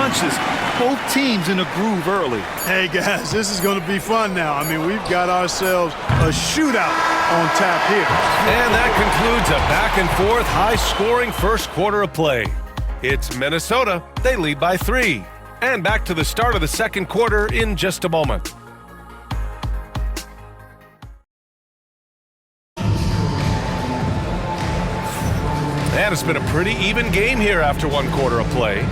punches. Both teams in a groove early. Hey, guys, this is going to be fun now. I mean, we've got ourselves a shootout on tap here. And that concludes a back-and-forth, high-scoring first quarter of play. It's Minnesota. They lead by 3. And back to the start of the second quarter in just a moment. And it's been a pretty even game here after one quarter of play.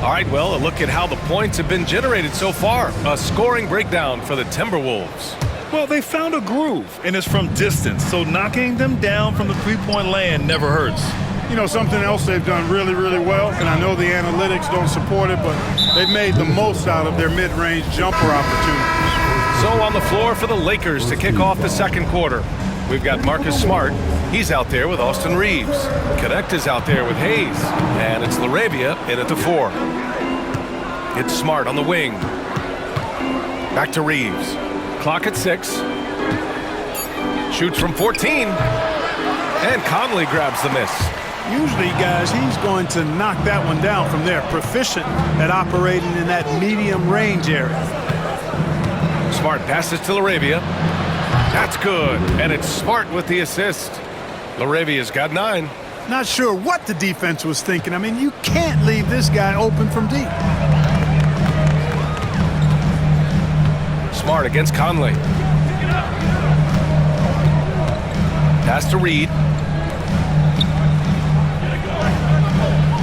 All right, well, a look at how the points have been generated so far. A scoring breakdown for the Timberwolves. Well, they found a groove, and it's from distance, so knocking them down from the three-point land never hurts. You know, something else they've done really, really well, and I know the analytics don't support it, but they've made the most out of their mid-range jumper opportunities. So on the floor for the Lakers to kick off the second quarter, we've got Marcus Smart. He's out there with Austin Reeves. Connect is out there with Hayes. And it's LaRavia in at the 4. It's Smart on the wing. Back to Reeves. Clock at 6. Shoots from 14. And Conley grabs the miss. Usually, guys, he's going to knock that one down from there. Proficient at operating in that medium range area. Smart passes to LaRavia. That's good. And it's Smart with the assist. LaRavia's got 9. Not sure what the defense was thinking. I mean, you can't leave this guy open from deep. Smart against Conley. Pass to Reed.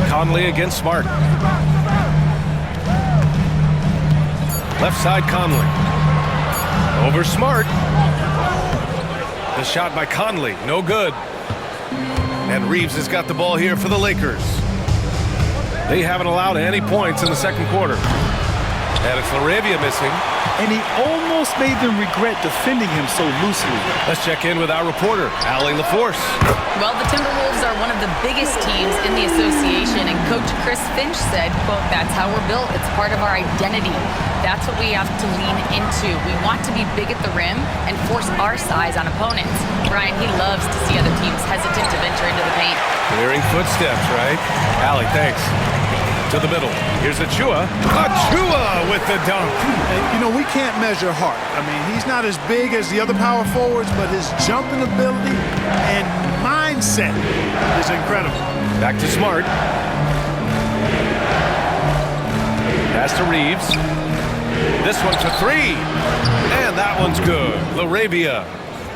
Conley against Smart. Left side Conley. Over Smart. The shot by Conley, no good. And Reeves has got the ball here for the Lakers. They haven't allowed any points in the second quarter. And it's LaRavia missing. And he almost made them regret defending him so loosely. Let's check in with our reporter, Allie LaForce. Well, the Timberwolves are one of the biggest teams in the association, and Coach Chris Finch said, quote, "That's how we're built. It's part of our identity. That's what we have to lean into. We want to be big at the rim and force our size on opponents." Brian, he loves to see other teams hesitant to venture into the paint. Clearing footsteps, right? Allie, thanks. To the middle. Here's Achua. Achua with the dunk. And, you know, we can't measure heart. I mean, he's not as big as the other power forwards, but his jumping ability and mindset is incredible. Back to Smart. Pass to Reeves. This one for 3. And that one's good. LaRavia.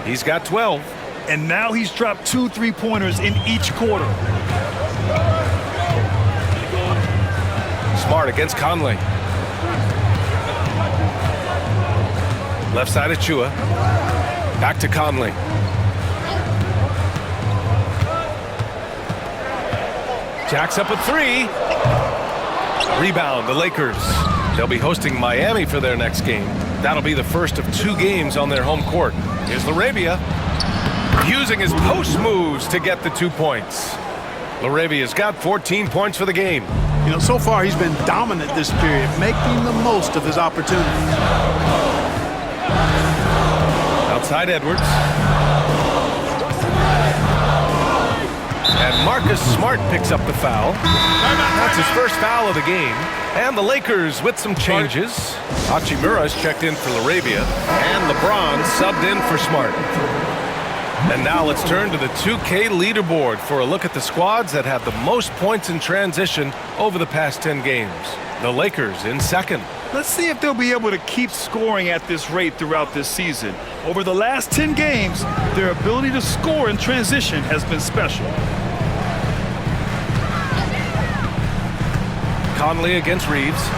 He's got 12. And now he's dropped 2 3-pointers in each quarter. Smart against Conley. Left side Achua. Back to Conley. Jacks up a 3. Rebound, the Lakers. They'll be hosting Miami for their next game. That'll be the first of 2 games on their home court. Here's LaRavia. Using his post moves to get the 2 points. LaRavia's got 14 points for the game. You know, so far he's been dominant this period, making the most of his opportunities. Outside Edwards. And Marcus Smart picks up the foul. That's his first foul of the game. And the Lakers with some changes. Hachimura's checked in for LaRavia. And LeBron subbed in for Smart. And now let's turn to the 2K leaderboard for a look at the squads that have the most points in transition over the past 10 games. The Lakers in second. Let's see if they'll be able to keep scoring at this rate throughout this season. Over the last 10 games, their ability to score in transition has been special. Conley against Reeves.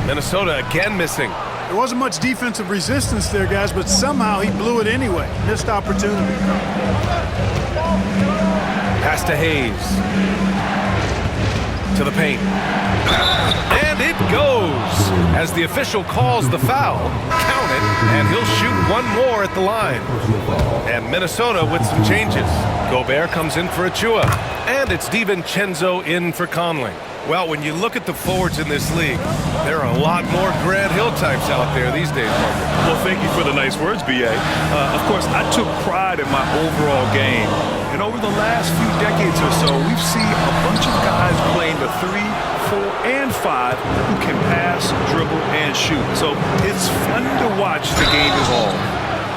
Minnesota again missing. There wasn't much defensive resistance there, guys, but somehow he blew it anyway. Missed opportunity. Pass to Hayes. To the paint. And it goes. As the official calls the foul, count it, and he'll shoot one more at the line. And Minnesota with some changes. Gobert comes in for Achua. And it's DiVincenzo in for Conley. Well, when you look at the forwards in this league, there are a lot more Grant Hill types out there these days, Marcus. Well, thank you for the nice words, B.A. Of course, I took pride in my overall game. And over the last few decades or so, we've seen a bunch of guys playing the 3, 4, 5 who can pass, dribble, and shoot. So it's fun to watch the game evolve.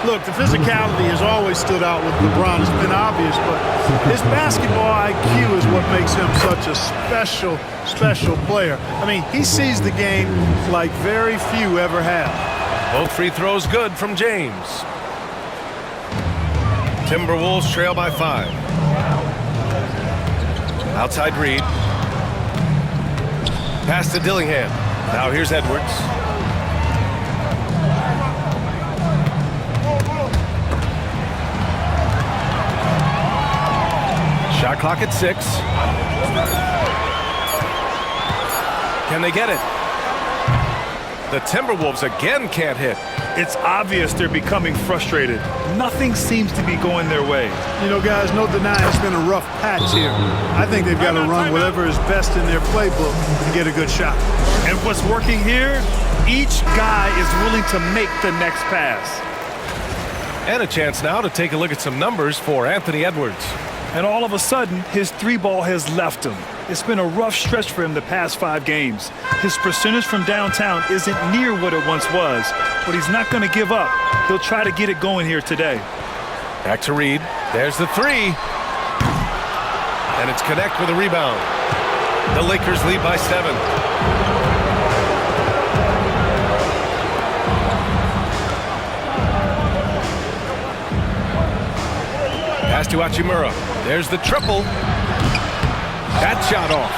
Look, the physicality has always stood out with LeBron. It's been obvious, but his basketball IQ is what makes him such a special, special player. I mean, he sees the game like very few ever have. Both free throws good from James. Timberwolves trail by 5. Outside Reed. Pass to Dillingham. Now here's Edwards. Shot clock at 6. Can they get it? The Timberwolves again can't hit. It's obvious they're becoming frustrated. Nothing seems to be going their way. You know, guys, no denying it's been a rough patch here. I think they've got to run whatever is best in their playbook to get a good shot. And what's working here? Each guy is willing to make the next pass. And a chance now to take a look at some numbers for Anthony Edwards. And all of a sudden, his 3-ball has left him. It's been a rough stretch for him the past 5 games. His percentage from downtown isn't near what it once was, but he's not going to give up. He'll try to get it going here today. Back to Reed. There's the 3. And it's connect with a rebound. The Lakers lead by 7. Pass to Hachimura. There's the triple. That shot off.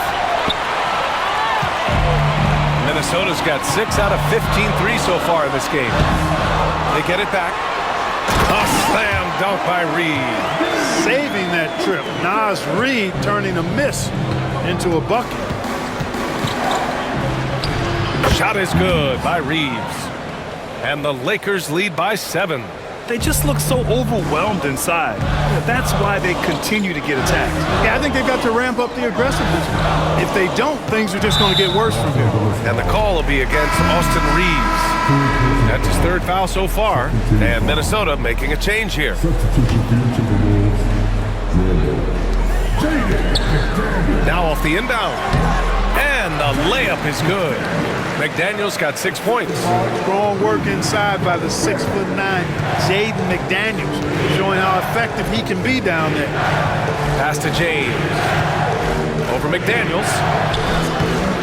Minnesota's got 6 out of 15 threes so far in this game. They get it back. A slam dunk by Reed. Saving that trip. Nas Reed turning a miss into a bucket. Shot is good by Reeves. And the Lakers lead by 7. They just look so overwhelmed inside. That's why they continue to get attacked. Yeah, I think they've got to ramp up the aggressiveness. If they don't, things are just going to get worse from here. And the call will be against Austin Reeves. That's his 3rd foul so far. And Minnesota making a change here. Now off the inbound. And the layup is good. McDaniels got 6 points. Strong work inside by the 6'9" Jaden McDaniels, showing how effective he can be down there. Pass to James. Over McDaniels.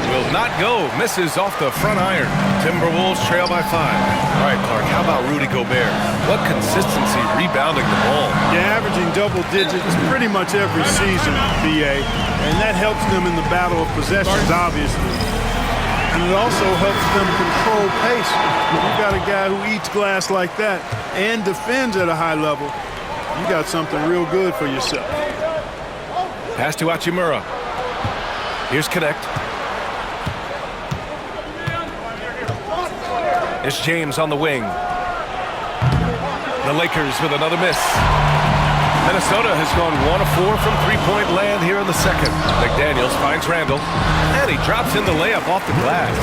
Will not go. Misses off the front iron. Timberwolves trail by 5. All right, Clark, how about Rudy Gobert? What consistency rebounding the ball. Yeah, averaging double digits pretty much every season, BA. And that helps them in the battle of possessions, obviously. And it also helps them control pace. When you got a guy who eats glass like that and defends at a high level, you got something real good for yourself. Pass to Hachimura. Here's Connect. It's James on the wing. The Lakers with another miss. Minnesota has gone 1 of 4 from 3-point land here in the second. McDaniels finds Randall, and he drops in the layup off the glass.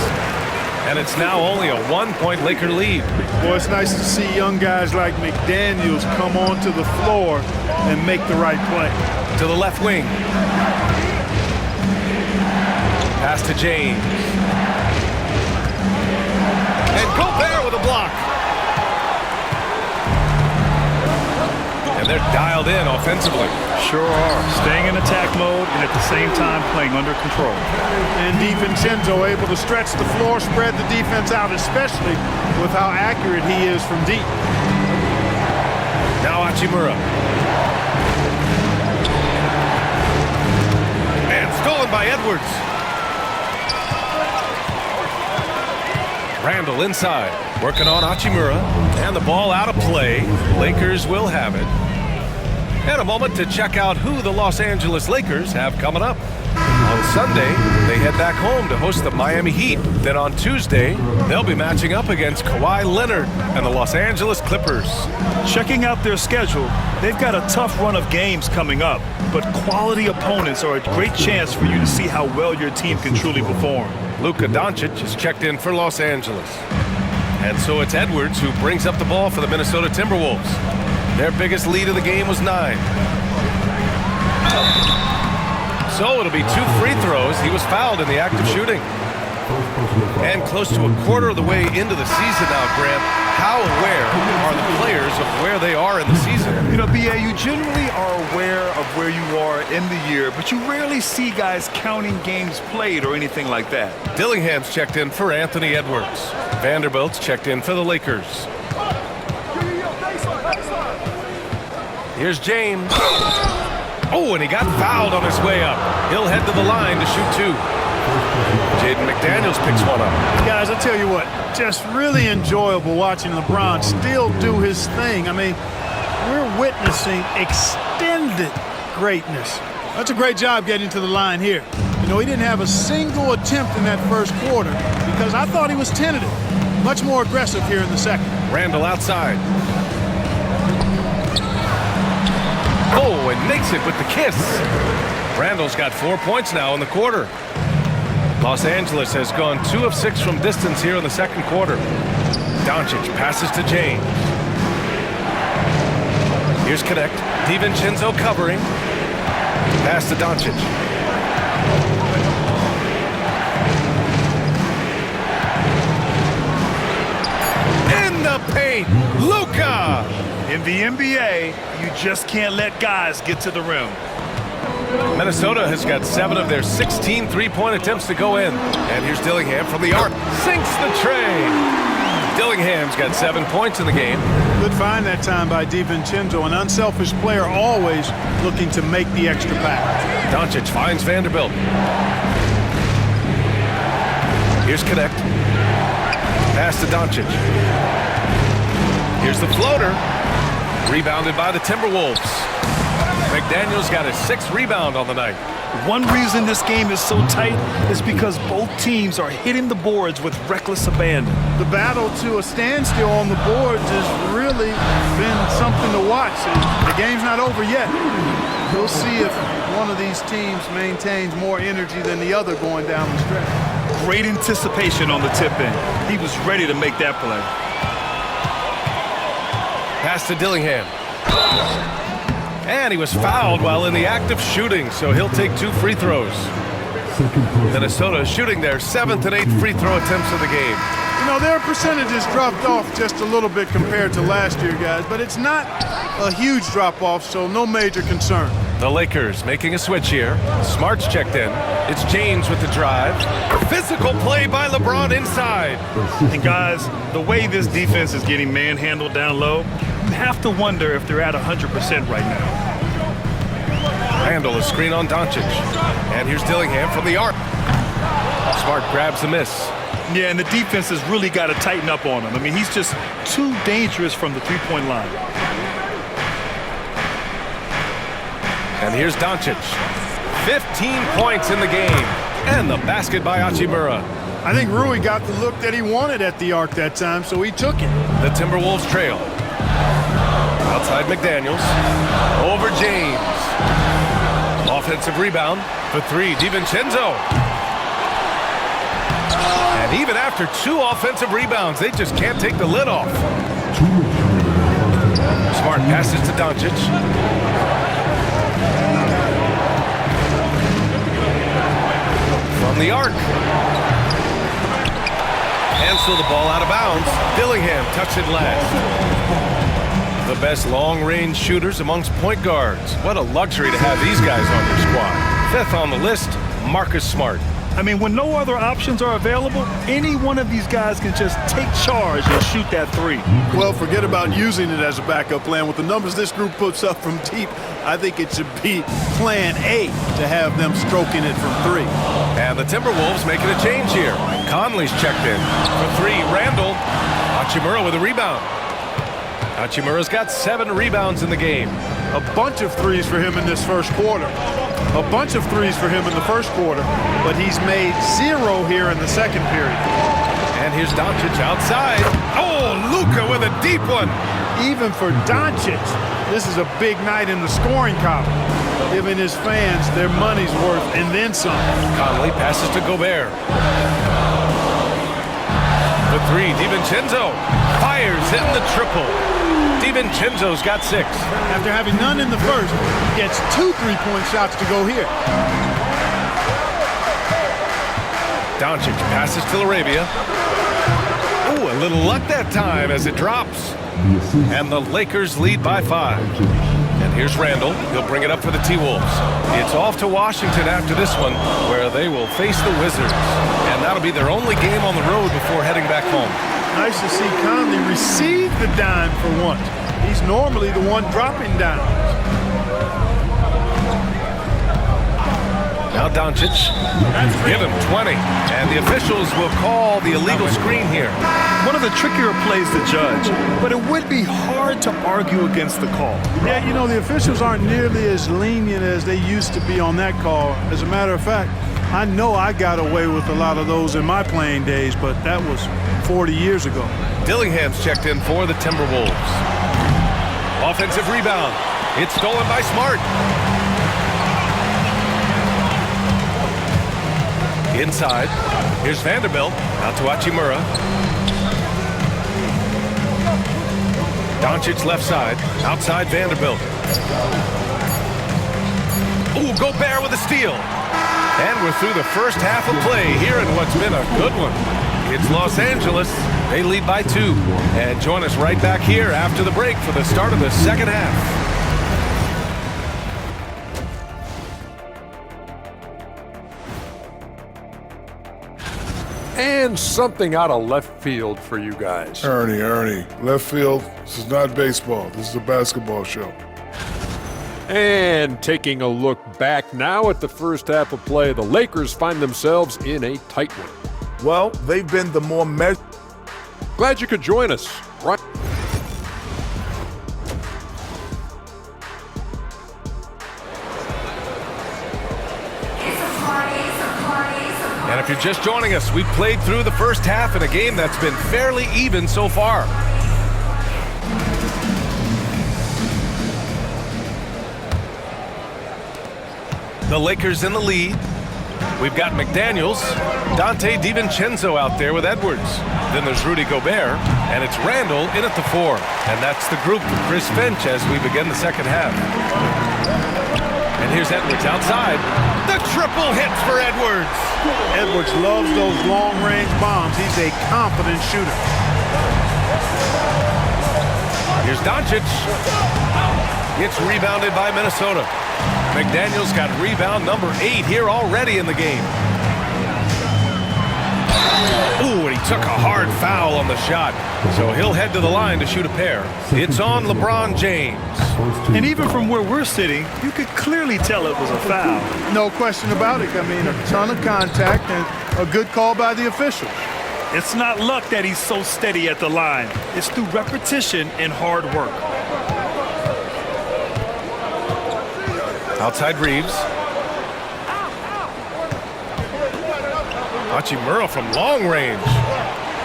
And it's now only a 1-point Laker lead. Boy, it's nice to see young guys like McDaniels come onto the floor and make the right play. To the left wing. Pass to James. And Gobert with a block. And they're dialed in offensively. Sure are. Staying in attack mode and at the same time playing under control. And DiVincenzo able to stretch the floor, spread the defense out, especially with how accurate he is from deep. Now Hachimura. And stolen by Edwards. Randall inside. Working on Hachimura. And the ball out of play. Lakers will have it. And a moment to check out who the Los Angeles Lakers have coming up. On Sunday, they head back home to host the Miami Heat. Then on Tuesday, they'll be matching up against Kawhi Leonard and the Los Angeles Clippers. Checking out their schedule, they've got a tough run of games coming up, but quality opponents are a great chance for you to see how well your team can truly perform. Luka Doncic is checked in for Los Angeles. And so it's Edwards who brings up the ball for the Minnesota Timberwolves. Their biggest lead of the game was 9. So it'll be 2 free throws. He was fouled in the act of shooting. And close to a quarter of the way into the season now, Graham. How aware are the players of where they are in the season? You know, B.A., you generally are aware of where you are in the year, but you rarely see guys counting games played or anything like that. Dillingham's checked in for Anthony Edwards. Vanderbilt's checked in for the Lakers. Here's James. Oh, and he got fouled on his way up. He'll head to the line to shoot two. Jaden McDaniels picks one up. Guys, I'll tell you what, just really enjoyable watching LeBron still do his thing. I mean, we're witnessing extended greatness. That's a great job getting to the line here. You know, he didn't have a single attempt in that first quarter because I thought he was tentative. Much more aggressive here in the second. Randall outside. Oh, and makes it with the kiss. Randall's got 4 points now in the quarter. Los Angeles has gone 2 of 6 from distance here in the second quarter. Doncic passes to James. Here's Connect. DiVincenzo covering. Pass to Doncic. In the paint, Luka! In the NBA, you just can't let guys get to the rim. Minnesota has got 7 of their 16 three-point attempts to go in. And here's Dillingham from the arc. Sinks the tray. Dillingham's got 7 points in the game. Good find that time by DiVincenzo, an unselfish player always looking to make the extra pass. Doncic finds Vanderbilt. Here's Connect. Pass to Doncic. Here's the floater. Rebounded by the Timberwolves. McDaniels got his 6th rebound on the night. One reason this game is so tight is because both teams are hitting the boards with reckless abandon. The battle to a standstill on the boards has really been something to watch. The game's not over yet. We'll see if one of these teams maintains more energy than the other going down the stretch. Great anticipation on the tip-in. He was ready to make that play. Pass to Dillingham. And he was fouled while in the act of shooting, so he'll take 2 free throws. Minnesota shooting their 7th and 8th free throw attempts of the game. You know, their percentages dropped off just a little bit compared to last year, guys, but it's not a huge drop-off, so no major concern. The Lakers making a switch here. Smart's checked in. It's James with the drive. Physical play by LeBron inside. And guys, the way this defense is getting manhandled down low, you have to wonder if they're at 100% right now. Randall a screen on Doncic. And here's Dillingham from the arc. Smart grabs the miss. Yeah, and the defense has really got to tighten up on him. I mean, he's just too dangerous from the three-point line. And here's Doncic. 15 points in the game. And the basket by Hachimura. I think Rui got the look that he wanted at the arc that time, so he took it. The Timberwolves trail. Outside McDaniels. Over James. Offensive rebound for 3. DiVincenzo. And even after 2 offensive rebounds, they just can't take the lid off. Smart passes to Doncic. From the arc. And so the ball out of bounds. Dillingham touched it last. The best long-range shooters amongst point guards. What a luxury to have these guys on your squad. 5th on the list, Marcus Smart. I mean, when no other options are available, any one of these guys can just take charge and shoot that 3. Well, forget about using it as a backup plan. With the numbers this group puts up from deep, I think it should be plan A to have them stroking it from 3. And the Timberwolves making a change here. Conley's checked in for 3. Randall. Hachimura with a rebound. Hachimura's got 7 rebounds in the game. A bunch of threes for him in this first quarter. A bunch of threes for him in the first quarter, but he's made 0 here in the second period. And here's Doncic outside. Oh, Luka with a deep one. Even for Doncic, this is a big night in the scoring column, giving his fans their money's worth and then some. Conley passes to Gobert. The 3, DiVincenzo fires, hitting the triple. DiVincenzo's got 6. After having none in the first, gets 2 3-point shots to go here. Doncic passes to Arabia. Oh, a little luck that time as it drops. And the Lakers lead by 5. And here's Randall. He'll bring it up for the T-Wolves. It's off to Washington after this one, where they will face the Wizards. And that'll be their only game on the road before heading back home. Nice to see Conley receive the dime for once. He's normally the one dropping dimes. Now Doncic, give him 20. And the officials will call the illegal screen here. One of the trickier plays to judge, but it would be hard to argue against the call. Yeah, you know, the officials aren't nearly as lenient as they used to be on that call. As a matter of fact, I know I got away with a lot of those in my playing days, but that was 40 years ago. Dillingham's checked in for the Timberwolves. Offensive rebound. It's stolen by Smart. Inside. Here's Vanderbilt. Out to Hachimura. Doncic left side. Outside Vanderbilt. Ooh, Gobert with a steal. And we're through the first half of play here in what's been a good one. It's Los Angeles. They lead by 2. And join us right back here after the break for the start of the second half. And something out of left field for you guys. Ernie, left field, this is not baseball. This is a basketball show. And taking a look back now at the first half of play, the Lakers find themselves in a tight one. Well, they've been the more measured. Glad you could join us. Right. And if you're just joining us, we've played through the first half in a game that's been fairly even so far. The Lakers in the lead. We've got McDaniels, Dante DiVincenzo out there with Edwards. Then there's Rudy Gobert, and it's Randall in at the 4. And that's the group for Chris Finch as we begin the second half. And here's Edwards outside. The triple hits for Edwards. Edwards loves those long-range bombs. He's a confident shooter. Here's Doncic. It's rebounded by Minnesota. McDaniels got rebound number 8 here already in the game. Ooh, and he took a hard foul on the shot. So he'll head to the line to shoot a pair. It's on LeBron James. And even from where we're sitting, you could clearly tell it was a foul. No question about it. I mean, a ton of contact and a good call by the officials. It's not luck that he's so steady at the line. It's through repetition and hard work. Outside Reeves. Hachimura from long range.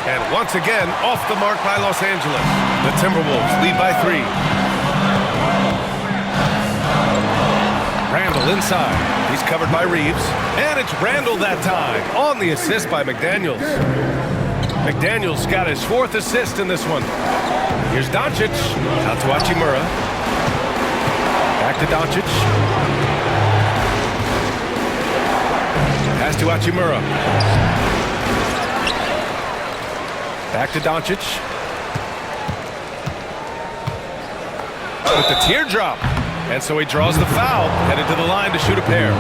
And once again, off the mark by Los Angeles. The Timberwolves lead by 3. Randall inside. He's covered by Reeves. And it's Randall that time on the assist by McDaniels. McDaniels got his 4th assist in this one. Here's Doncic. Out to Hachimura. Back to Doncic. Pass to Hachimura. Back to Doncic. With the teardrop. And so he draws the foul, headed to the line to shoot a pair.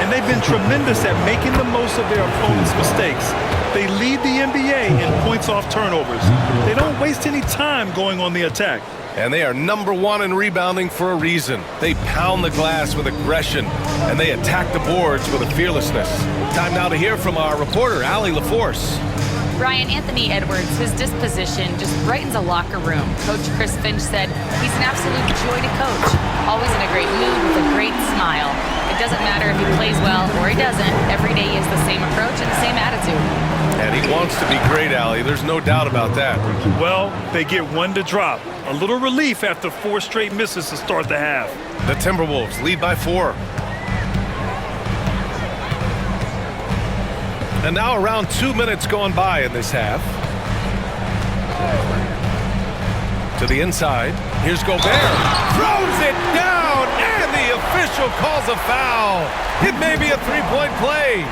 And they've been tremendous at making the most of their opponent's mistakes. They lead the NBA in points off turnovers. They don't waste any time going on the attack. And they are number 1 in rebounding for a reason. They pound the glass with aggression, and they attack the boards with a fearlessness. Time now to hear from our reporter, Allie LaForce. Brian, Anthony Edwards, his disposition just brightens a locker room. Coach Chris Finch said he's an absolute joy to coach. Always in a great mood with a great smile. It doesn't matter if he plays well or he doesn't. Every day he has the same approach and the same attitude. And he wants to be great, Allie. There's no doubt about that. Well, they get 1 to drop. A little relief after 4 straight misses to start the half. The Timberwolves lead by 4. And now around 2 minutes gone by in this half. To the inside. Here's Gobert. Throws it down, and the official calls a foul. It may be a 3-point play.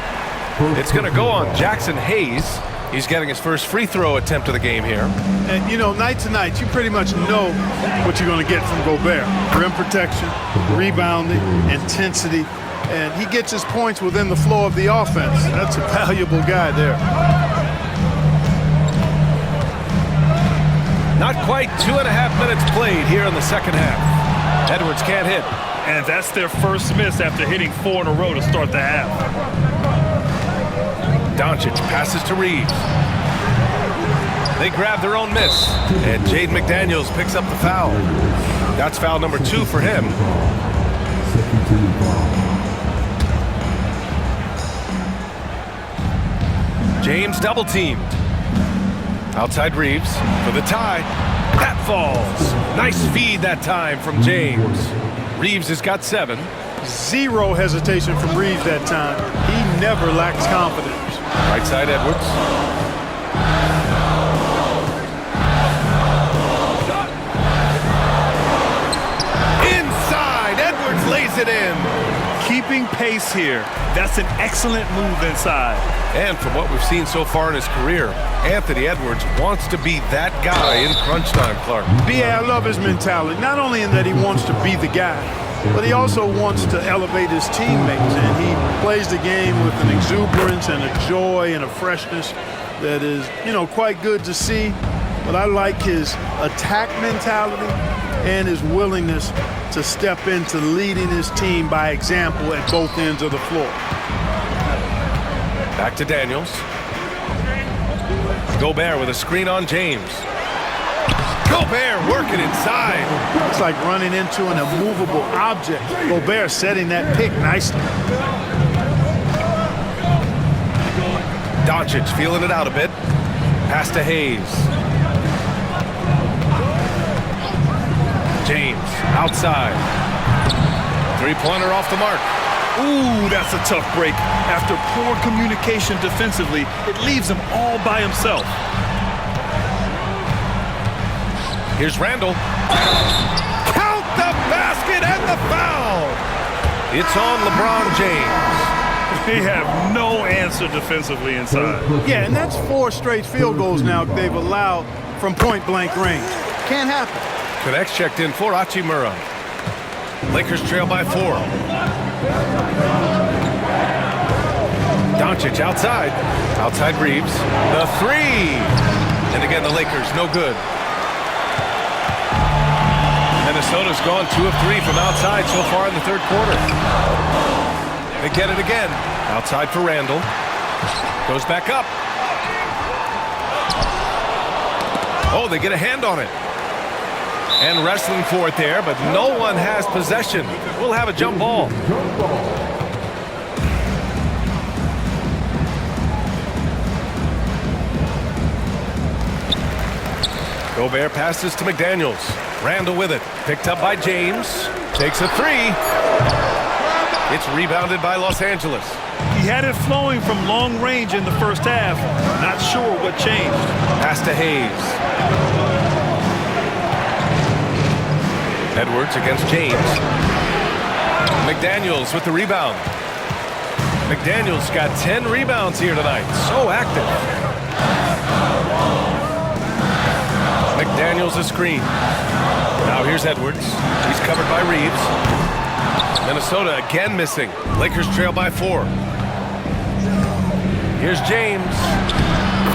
It's going to go on Jackson Hayes. He's getting his first free throw attempt of the game here. And, you know, night to night, you pretty much know what you're going to get from Gobert. Rim protection, rebounding, intensity, and he gets his points within the flow of the offense. That's a valuable guy there. Not quite 2.5 minutes played here in the second half. Edwards can't hit. And that's their first miss after hitting 4 in a row to start the half. Doncic passes to Reeves. They grab their own miss, and Jaden McDaniels picks up the foul. That's foul number 2 for him. James double teamed. Outside Reeves for the tie. That falls. Nice feed that time from James. Reeves has got 7. Zero hesitation from Reeves that time. He never lacks confidence. Right side Edwards. Inside, Edwards lays it in. Keeping pace here. That's an excellent move inside. And from what we've seen so far in his career, Anthony Edwards wants to be that guy in crunch time, Clark. B.A., I love his mentality. Not only in that he wants to be the guy, but he also wants to elevate his teammates. And he plays the game with an exuberance and a joy and a freshness that is, you know, quite good to see. But I like his attack mentality and his willingness to step into leading his team by example at both ends of the floor. Back to Daniels. Gobert with a screen on James. Gobert working inside. It's like running into an immovable object. Gobert setting that pick nicely. Doncic feeling it out a bit. Pass to Hayes. James outside. Three-pointer off the mark. Ooh, that's a tough break. After poor communication defensively, it leaves him all by himself. Here's Randall. Count the basket and the foul. It's on LeBron James. They have no answer defensively inside. Yeah, and that's 4 straight field goals now they've allowed from point-blank range. Can't happen. Connects checked in for Hachimura. Lakers trail by 4. Doncic outside. Outside Reeves. The 3. And again, the Lakers no good. Minnesota's gone 2 of 3 from outside so far in the third quarter. They get it again. Outside for Randall. Goes back up. Oh, they get a hand on it. And wrestling for it there, but no one has possession. We'll have a jump ball. Gobert passes to McDaniels. Randall with it. Picked up by James. Takes a 3. It's rebounded by Los Angeles. He had it flowing from long range in the first half. Not sure what changed. Pass to Hayes. Edwards against James. McDaniels with the rebound. McDaniels got 10 rebounds here tonight. So active. McDaniels a screen. Now here's Edwards. He's covered by Reeves. Minnesota again missing. Lakers trail by 4. Here's James.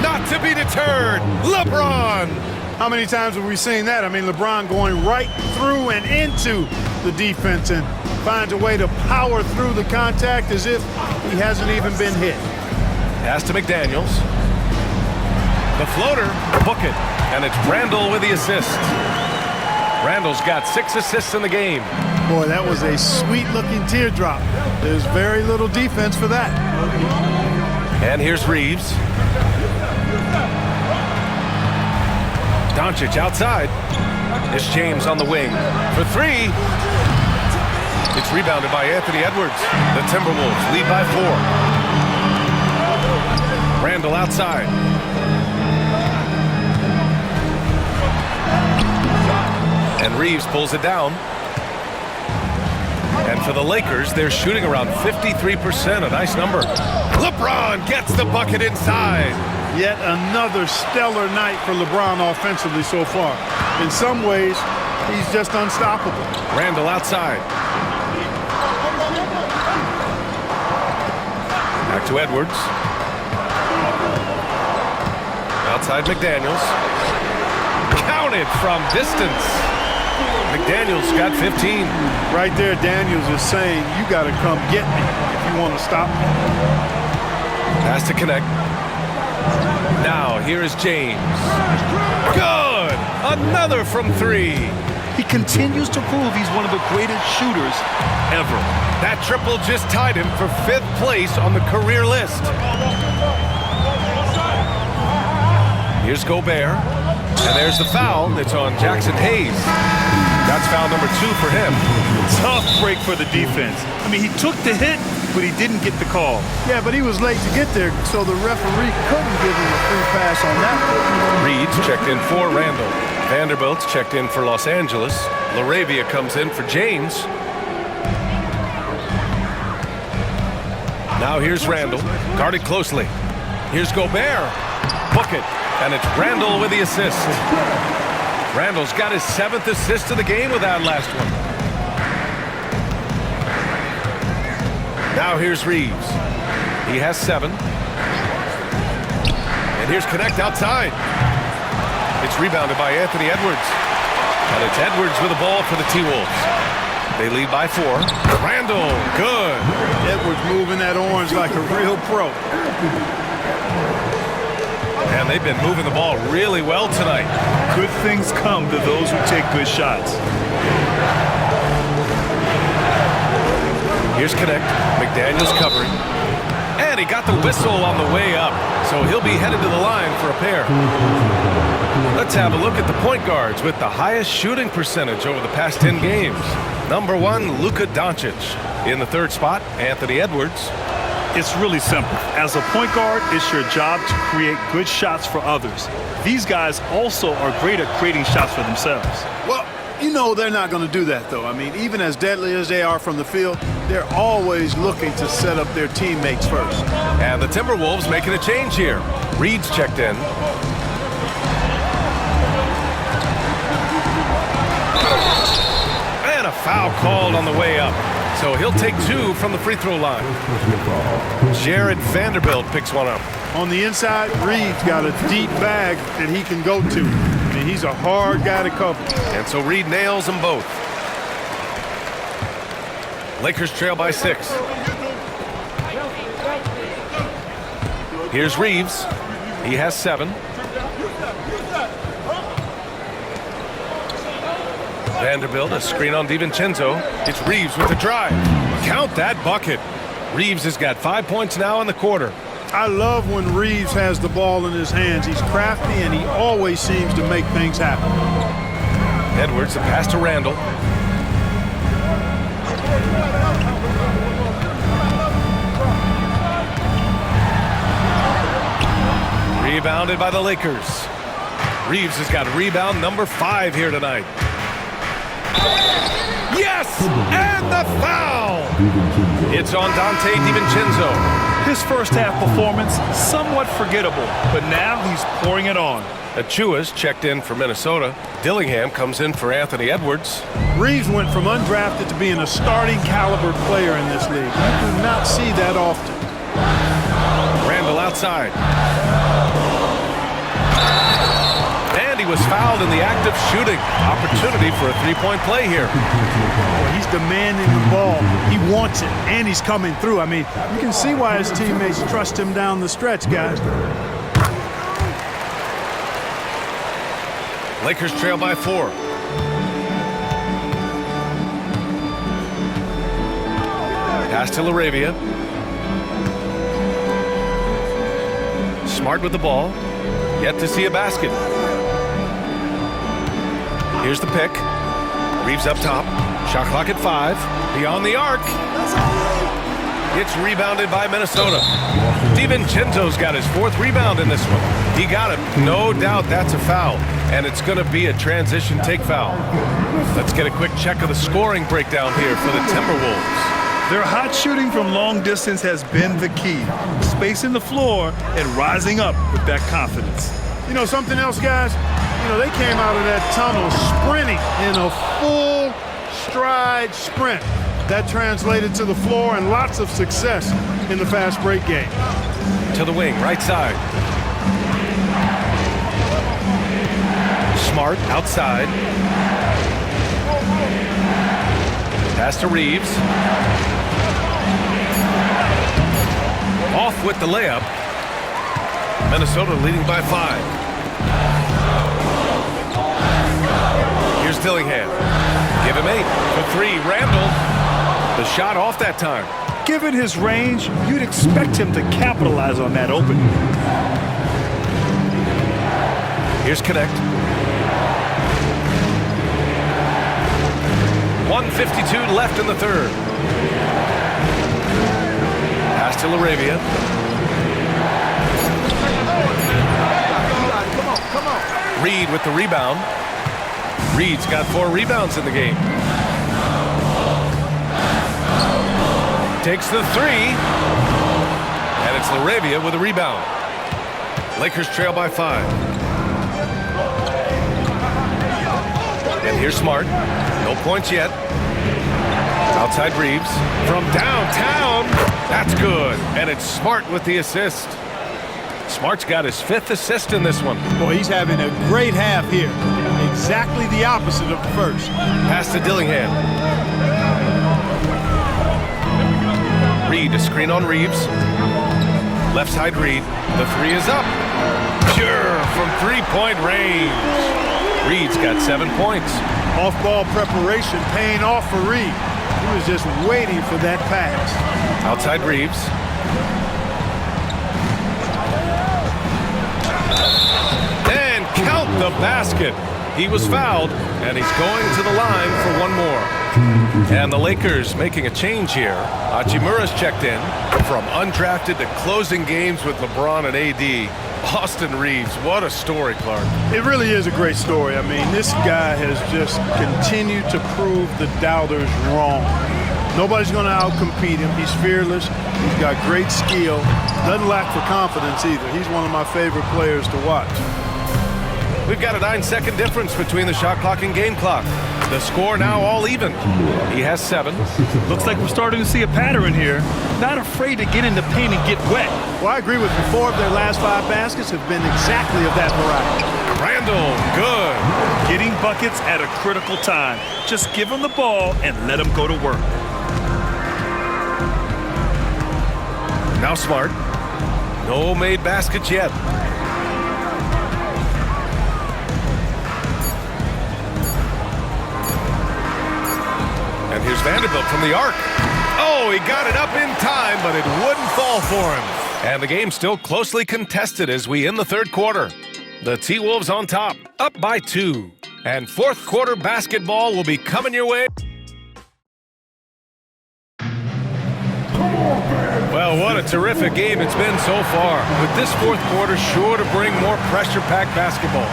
Not to be deterred. LeBron. How many times have we seen that? I mean, LeBron going right through and into the defense and finds a way to power through the contact as if he hasn't even been hit. Pass to McDaniels. The floater, book it. And it's Randall with the assist. Randall's got 6 assists in the game. Boy, that was a sweet-looking teardrop. There's very little defense for that. And here's Reeves. Doncic outside. It's James on the wing for 3. It's rebounded by Anthony Edwards. The Timberwolves lead by 4. Randall outside. And Reeves pulls it down. And for the Lakers, they're shooting around 53%, a nice number. LeBron gets the bucket inside. Yet another stellar night for LeBron offensively so far. In some ways, he's just unstoppable. Randall outside. Back to Edwards. Outside McDaniels. Counted from distance. McDaniels got 15. Right there, Daniels is saying, you got to come get me if you want to stop me. Has to connect. Now, here is James. Good! Another from three. He continues to prove he's one of the greatest shooters ever. That triple just tied him for 5th place on the career list. Here's Gobert. And there's the foul. It's on Jackson Hayes. That's foul number 2 for him. Tough break for the defense. I mean, he took the hit, but he didn't get the call. Yeah, but he was late to get there, so the referee couldn't give him a free pass on that. Reed's checked in for Randall. Vanderbilt's checked in for Los Angeles. LaRavia comes in for James. Now here's Randall, guarded closely. Here's Gobert. Book it. And it's Randall with the assist. Randall's got his 7th assist of the game with that last one. Now here's Reeves. He has 7. And here's Connect outside. It's rebounded by Anthony Edwards. And it's Edwards with the ball for the T-Wolves. They lead by 4. Randall, good. Edwards moving that orange like a real pro. And they've been moving the ball really well tonight. Good things come to those who take good shots. Here's Connect. McDaniels covering. And he got the whistle on the way up. So he'll be headed to the line for a pair. Let's have a look at the point guards with the highest shooting percentage over the past 10 games. Number 1, Luka Doncic. In the 3rd spot, Anthony Edwards. It's really simple. As a point guard, it's your job to create good shots for others. These guys also are great at creating shots for themselves. Well, you know they're not going to do that, though. I mean, even as deadly as they are from the field, they're always looking to set up their teammates first. And the Timberwolves making a change here. Reed's checked in. And a foul called on the way up. So he'll take 2 from the free throw line. Jared Vanderbilt picks one up. On the inside, Reed's got a deep bag that he can go to. I mean, he's a hard guy to cover. And so Reed nails them both. Lakers trail by 6. Here's Reeves. He has 7. Vanderbilt, a screen on DiVincenzo. It's Reeves with the drive. Count that bucket. Reeves has got 5 points now in the quarter. I love when Reeves has the ball in his hands. He's crafty, and he always seems to make things happen. Edwards, a pass to Randall. Rebounded by the Lakers. Reeves has got rebound number 5 here tonight. Yes! And the foul! It's on Dante DiVincenzo. His first half performance, somewhat forgettable, but now he's pouring it on. Achua's checked in for Minnesota. Dillingham comes in for Anthony Edwards. Reeves went from undrafted to being a starting caliber player in this league. You do not see that often. Randall outside. And he was fouled in the act of shooting. Opportunity for a 3-point play here. Well, he's demanding the ball. He wants it, and he's coming through. I mean, you can see why his teammates trust him down the stretch, guys. Lakers trail by 4. Pass to LaRavia. Smart with the ball. Yet to see a basket. Here's the pick. Reeves up top. Shot clock at 5. Beyond the arc. It's rebounded by Minnesota. DiVincenzo's got his 4th rebound in this one. He got it. No doubt that's a foul. And it's going to be a transition take foul. Let's get a quick check of the scoring breakdown here for the Timberwolves. Their hot shooting from long distance has been the key. Spacing the floor and rising up with that confidence. You know, something else, guys? You know, they came out of that tunnel sprinting in a full stride sprint. That translated to the floor and lots of success in the fast break game. To the wing, right side. Smart outside. Pass to Reeves. Off with the layup. Minnesota leading by 5. Here's Dillingham. Give him 8 for 3. Randall. The shot off that time. Given his range, you'd expect him to capitalize on that opening. Here's Connect. 1:52 left in the 3rd. Pass to LaRavia. Come on. Reed with the rebound. Reed's got 4 rebounds in the game. Takes the 3. And it's LaRavia with a rebound. Lakers trail by 5. And here's Smart. No points yet. Outside Reeves. From downtown. That's good. And it's Smart with the assist. Smart's got his 5th assist in this one. Boy, he's having a great half here. Exactly the opposite of the first. Pass to Dillingham. Reed, a screen on Reeves. Left side Reed. The 3 is up. Pure from 3-point range. Reed's got 7 points. Off-ball preparation paying off for Reed. He was just waiting for that pass. Outside Reeves. And count the basket. He was fouled, and he's going to the line for 1 more. And the Lakers making a change here. Hachimura's checked in. From undrafted to closing games with LeBron and AD. Austin Reeves, what a story, Clark. It really is a great story. I mean, this guy has just continued to prove the doubters wrong. Nobody's going to outcompete him. He's fearless. He's got great skill. Doesn't lack for confidence either. He's one of my favorite players to watch. We've got a 9-second difference between the shot clock and game clock. The score now all even. He has 7. Looks like we're starting to see a pattern here. Not afraid to get in the paint and get wet. Well, I agree with you. 4 of their last 5 baskets have been exactly of that variety. Randall, good. Getting buckets at a critical time. Just give him the ball and let him go to work. Now Smart. No made baskets yet. And here's Vanderbilt from the arc. Oh, he got it up in time, but it wouldn't fall for him. And the game's still closely contested as we end the 3rd quarter. The T-Wolves on top, up by 2. And 4th quarter basketball will be coming your way. Well, what a terrific game it's been so far. With this 4th quarter sure to bring more pressure-packed basketball.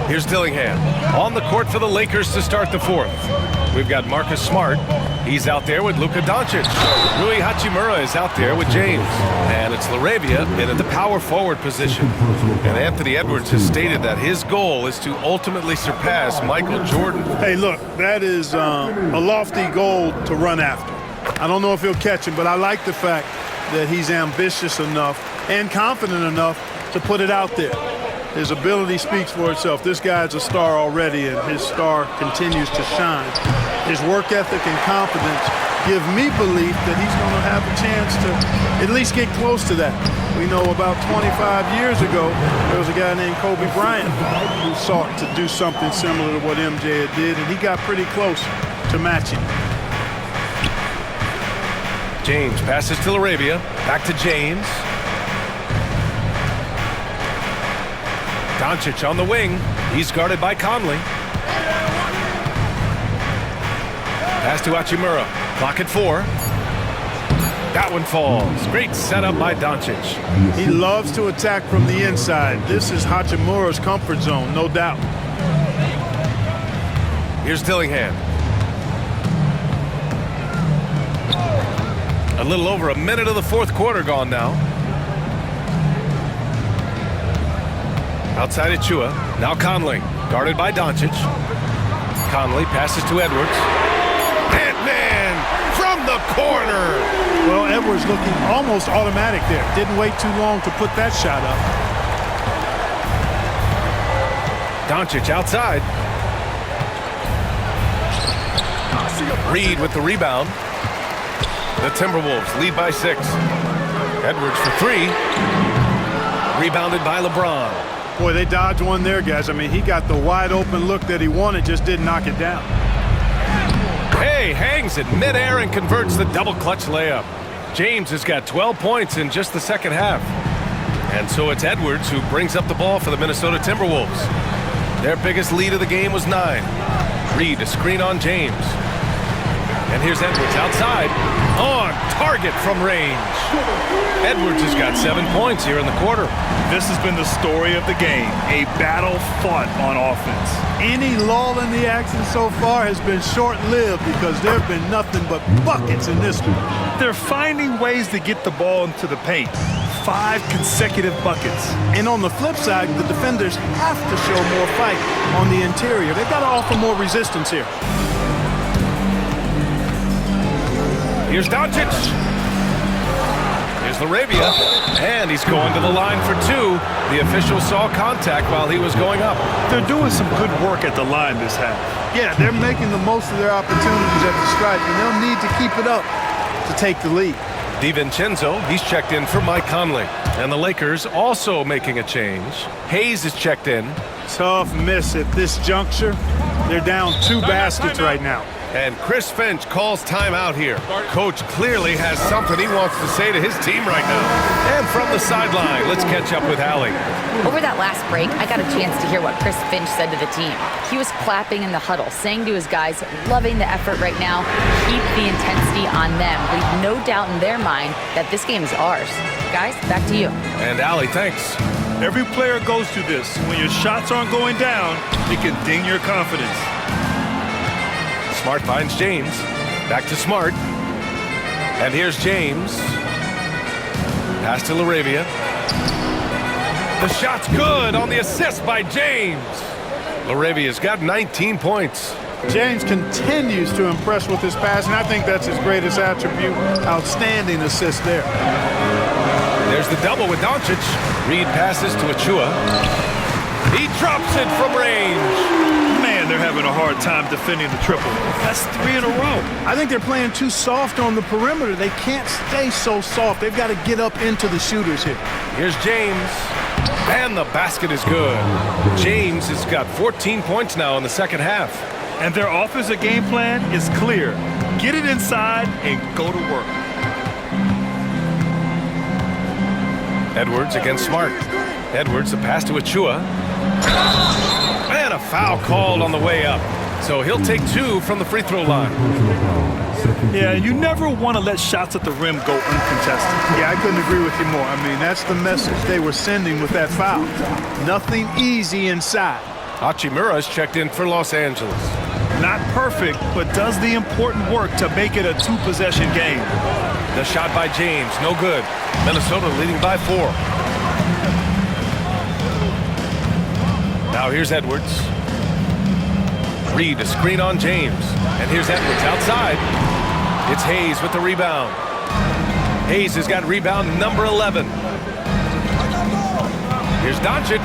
Here's Dillingham on the court for the Lakers to start the 4th. We've got Marcus Smart. He's out there with Luka Doncic. Rui Hachimura is out there with James. And it's LaRavia in the power forward position. And Anthony Edwards has stated that his goal is to ultimately surpass Michael Jordan. Hey, look, that is a lofty goal to run after. I don't know if he'll catch him, but I like the fact that he's ambitious enough and confident enough to put it out there. His ability speaks for itself. This guy's a star already, and his star continues to shine. His work ethic and confidence give me belief that he's going to have a chance to at least get close to that. We know about 25 years ago, there was a guy named Kobe Bryant who sought to do something similar to what MJ had did, and he got pretty close to matching. James passes to LaRavia. Back to James. Doncic on the wing. He's guarded by Conley. Pass to Hachimura. Clock at 4. That one falls. Great setup by Doncic. He loves to attack from the inside. This is Hachimura's comfort zone, no doubt. Here's Dillingham. A little over a minute of the fourth quarter gone now. Outside Achua. Now Conley. Guarded by Doncic. Conley passes to Edwards. Ant-Man from the corner. Well, Edwards looking almost automatic there. Didn't wait too long to put that shot up. Doncic outside. Reed with the rebound. The Timberwolves lead by 6. Edwards for 3. Rebounded by LeBron. Boy, they dodged one there, guys. I mean, he got the wide open look that he wanted, just didn't knock it down. Hay hangs it midair and converts the double clutch layup. James has got 12 points in just the second half. And so it's Edwards who brings up the ball for the Minnesota Timberwolves. Their biggest lead of the game was 9. Reed a screen on James. And here's Edwards outside. On target from range. Edwards has got 7 points here in the quarter. This has been the story of the game, a battle fought on offense. Any lull in the action so far has been short-lived because there have been nothing but buckets in this one. They're finding ways to get the ball into the paint. 5 consecutive buckets. And on the flip side, the defenders have to show more fight on the interior. They've got to offer more resistance here. Here's Doncic. Here's Laravia. And he's going to the line for 2. The official saw contact while he was going up. They're doing some good work at the line this half. Yeah, they're making the most of their opportunities at the stripe, and they'll need to keep it up to take the lead. DiVincenzo, he's checked in for Mike Conley. And the Lakers also making a change. Hayes is checked in. Tough miss at this juncture. They're down 2 baskets right now. And Chris Finch calls timeout here. Coach clearly has something he wants to say to his team right now. And from the sideline, let's catch up with Allie. Over that last break, I got a chance to hear what Chris Finch said to the team. He was clapping in the huddle, saying to his guys, loving the effort right now, keep the intensity on them. Leave no doubt in their mind that this game is ours. Guys, back to you. And Allie, thanks. Every player goes through this. When your shots aren't going down, it can ding your confidence. Smart finds James. Back to Smart. And here's James. Pass to Laravia. The shot's good on the assist by James. Laravia's got 19 points. James continues to impress with his passing. I think that's his greatest attribute. Outstanding assist there. There's the double with Doncic. Reed passes to Achua. He drops it from range. Man, they're having a hard time defending the triple. That's 3 in a row. I think they're playing too soft on the perimeter. They can't stay so soft. They've got to get up into the shooters here. Here's James. And the basket is good. James has got 14 points now in the second half. And their offensive game plan is clear. Get it inside and go to work. Edwards against Smart. Edwards, the pass to Achua. And a foul called on the way up. So he'll take 2 from the free throw line. Yeah, you never want to let shots at the rim go uncontested. Yeah, I couldn't agree with you more. I mean, that's the message they were sending with that foul. Nothing easy inside. Hachimura is checked in for Los Angeles. Not perfect, but does the important work to make it a 2-possession game. The shot by James, no good. Minnesota leading by 4. Now here's Edwards. Reed a screen on James. And here's Edwards outside. It's Hayes with the rebound. Hayes has got rebound number 11. Here's Doncic.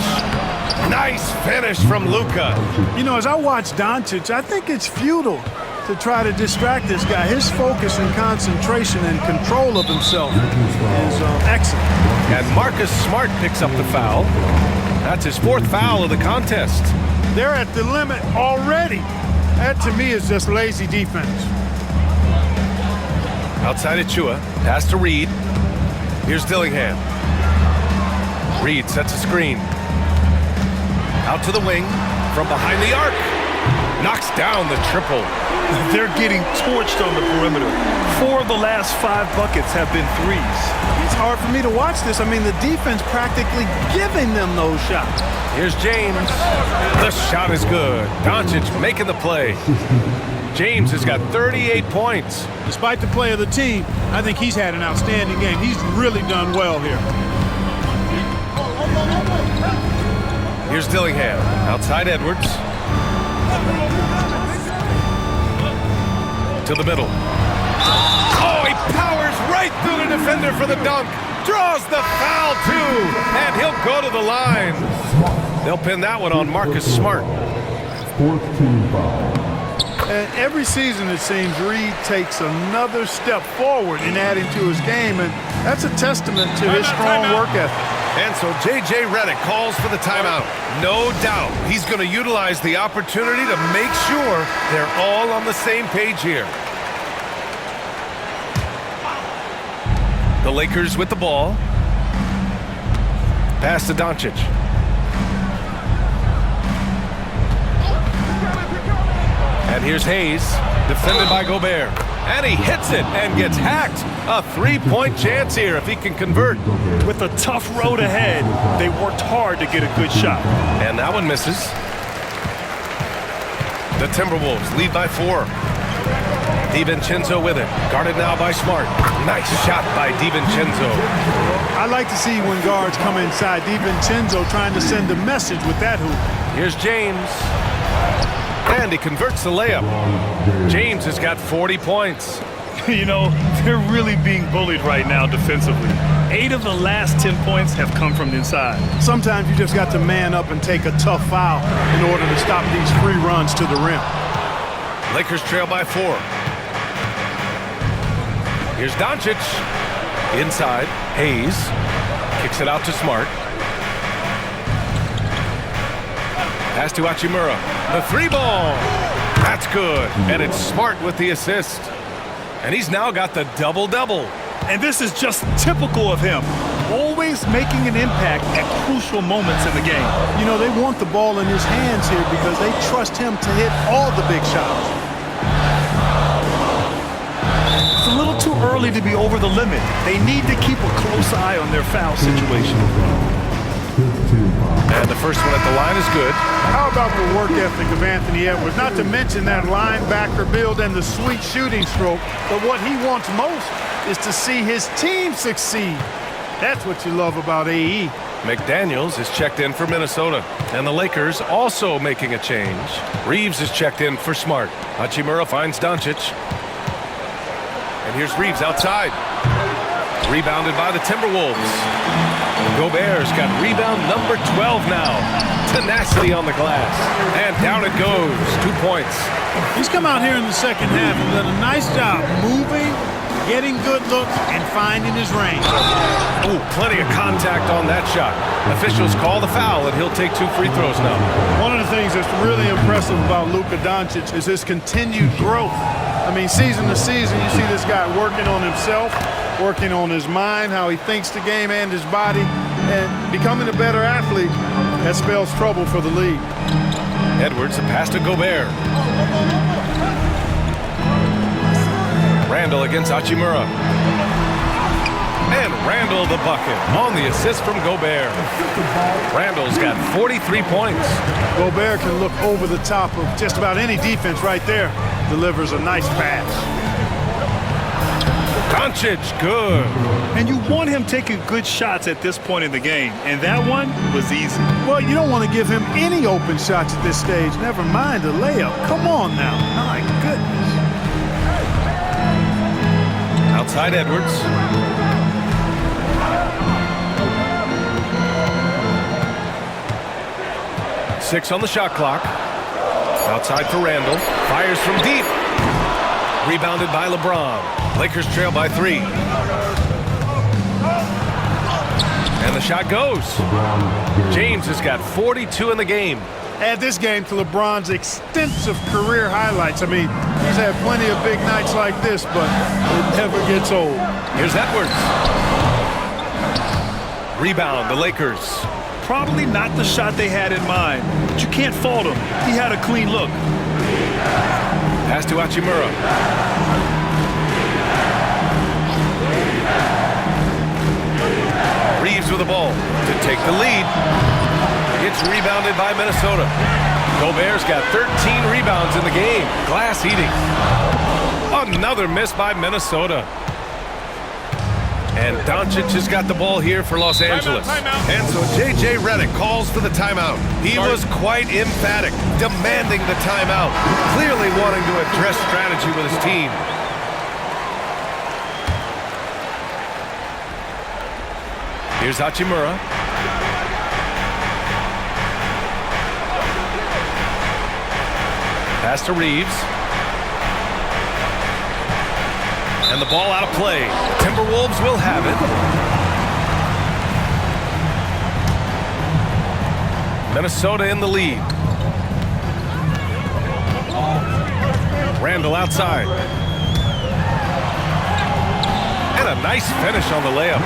Nice finish from Luka. You know, as I watch Doncic, I think it's futile to try to distract this guy. His focus and concentration and control of himself is excellent. And Marcus Smart picks up the foul. That's his 4th foul of the contest. They're at the limit already. That, to me, is just lazy defense. Outside Achua. Pass to Reed. Here's Dillingham. Reed sets a screen. Out to the wing. from behind the arc. Knocks down the triple. They're getting torched on the perimeter. 4 of the last 5 buckets have been threes. It's hard for me to watch this. I mean, the defense practically giving them those shots. Here's James. The shot is good. Doncic making the play. James has got 38 points. Despite the play of the team, I think he's had an outstanding game. He's really done well here. Here's Dillingham. Outside Edwards. To the middle. Oh, he powers right through the defender for the dunk. Draws the foul, too. And he'll go to the line. They'll pin that one on Marcus Smart. And every season, it seems, Reed takes another step forward in adding to his game, and that's a testament to his strong work ethic. And so J.J. Redick calls for the timeout. No doubt he's going to utilize the opportunity to make sure they're all on the same page here. The Lakers with the ball. Pass to Doncic. And here's Hayes, defended by Gobert. And he hits it and gets hacked. A 3-point chance here if he can convert. With a tough road ahead, they worked hard to get a good shot. And that one misses. The Timberwolves lead by 4. DiVincenzo with it. Guarded now by Smart. Nice shot by DiVincenzo. I like to see when guards come inside. DiVincenzo trying to send a message with that hoop. Here's James. And he converts the layup. James has got 40 points. You know, they're really being bullied right now defensively. 8 of the last 10 points have come from inside. Sometimes you just got to man up and take a tough foul in order to stop these free runs to the rim. Lakers trail by 4. Here's Doncic. Inside, Hayes. Kicks it out to Smart. Pass to Hachimura. The 3-ball. That's good. And it's Smart with the assist. And he's now got the double-double. And this is just typical of him. Always making an impact at crucial moments in the game. You know, they want the ball in his hands here because they trust him to hit all the big shots. It's a little too early to be over the limit. They need to keep a close eye on their foul situation. And the first one at the line is good. How about the work ethic of Anthony Edwards? Not to mention that linebacker build and the sweet shooting stroke. But what he wants most is to see his team succeed. That's what you love about AE. McDaniels is checked in for Minnesota. And the Lakers also making a change. Reeves is checked in for Smart. Hachimura finds Doncic. And here's Reeves outside. Rebounded by the Timberwolves. Gobert's got rebound number 12 now. Tenacity on the glass. And down it goes. 2 points. He's come out here in the second half and done a nice job moving, getting good looks, and finding his range. Oh, plenty of contact on that shot. Officials call the foul, and he'll take 2 free throws now. One of the things that's really impressive about Luka Doncic is his continued growth. I mean, season to season, you see this guy working on himself, working on his mind, how he thinks the game and his body, and becoming a better athlete. That spells trouble for the league. Edwards, a pass to Gobert. Randall against Hachimura. And Randall the bucket on the assist from Gobert. Randall's got 43 points. Gobert can look over the top of just about any defense right there. Delivers a nice pass. Doncic, good. And you want him taking good shots at this point in the game. And that one was easy. Well, you don't want to give him any open shots at this stage. Never mind a layup. Come on now. My goodness. Outside Edwards. Six on the shot clock. Outside for Randall. Fires from deep. Rebounded by LeBron. Lakers trail by 3. And the shot goes. James has got 42 in the game. Add this game to LeBron's extensive career highlights. I mean, he's had plenty of big nights like this, but it never gets old. Here's Edwards. Rebound, the Lakers. Probably not the shot they had in mind, but you can't fault him. He had a clean look. Pass to Hachimura. Reeves with the ball to take the lead. It's rebounded by Minnesota. Gobert's got 13 rebounds in the game. Glass eating. Another miss by Minnesota. And Doncic has got the ball here for Los Angeles. Timeout. And so J.J. Redick calls for the timeout. He was quite emphatic, demanding the timeout, clearly wanting to address strategy with his team. Here's Hachimura. Pass to Reeves. And the ball out of play. Timberwolves will have it. Minnesota in the lead. Randall outside. And a nice finish on the layup.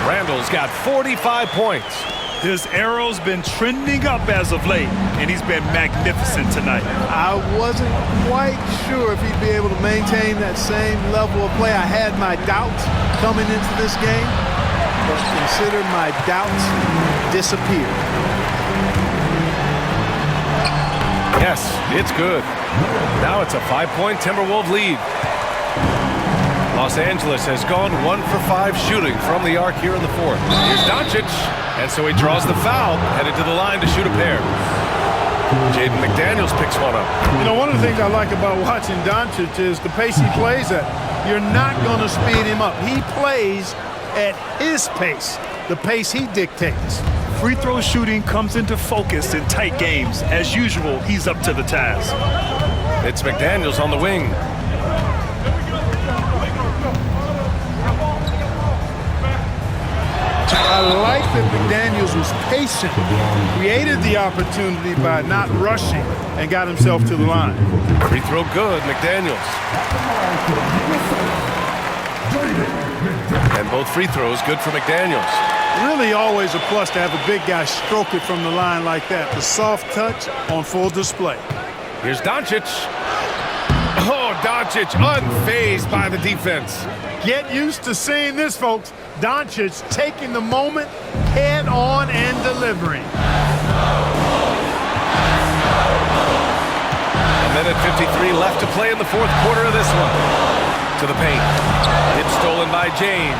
Randall's got 45 points. His arrow's been trending up as of late, and he's been magnificent tonight. I wasn't quite sure if he'd be able to maintain that same level of play. I had my doubts coming into this game, but consider my doubts disappeared. Yes, it's good. Now it's a 5-point Timberwolves lead. Los Angeles has gone 1 for 5 shooting from the arc here in the fourth. Here's Doncic, and so he draws the foul, headed to the line to shoot a pair. Jaden McDaniels picks one up. You know, one of the things I like about watching Doncic is the pace he plays at. You're not going to speed him up. He plays at his pace, the pace he dictates. Free throw shooting comes into focus in tight games. As usual, he's up to the task. It's McDaniels on the wing. I like that McDaniels was patient, created the opportunity by not rushing, and got himself to the line. Free throw good, McDaniels. And both free throws good for McDaniels. Really always a plus to have a big guy stroke it from the line like that. The soft touch on full display. Here's Doncic. Oh, Doncic unfazed by the defense. Get used to seeing this, folks. Doncic taking the moment head on and delivering. A minute 53 left to play in the fourth quarter of this one. To the paint. It's stolen by James.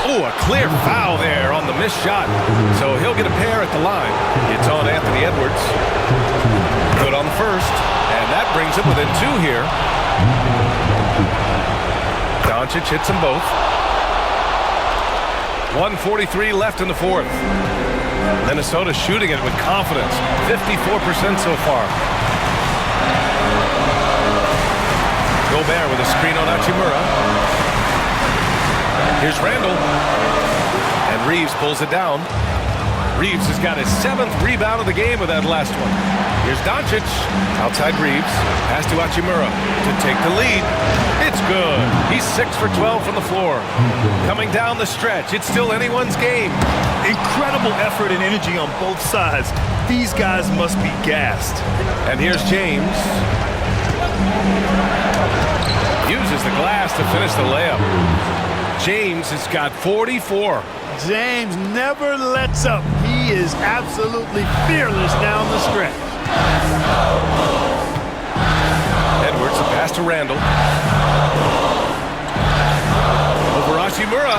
Oh, a clear foul there on the missed shot. So he'll get a pair at the line. It's on Anthony Edwards. Good on the first. And that brings him within 2 here. Doncic hits them both. 1:43 left in the fourth. Minnesota shooting it with confidence. 54% so far. Gobert with a screen on Hachimura. Here's Randall. And Reeves pulls it down. Reeves has got his 7th rebound of the game with that last one. Here's Doncic. Outside Reeves. Pass to Hachimura to take the lead. It's good. He's 6 for 12 from the floor. Coming down the stretch. It's still anyone's game. Incredible effort and energy on both sides. These guys must be gassed. And here's James. Uses the glass to finish the layup. James has got 44. James never lets up. He is absolutely fearless down the stretch. Edwards, a pass to Randall. Over Hachimura.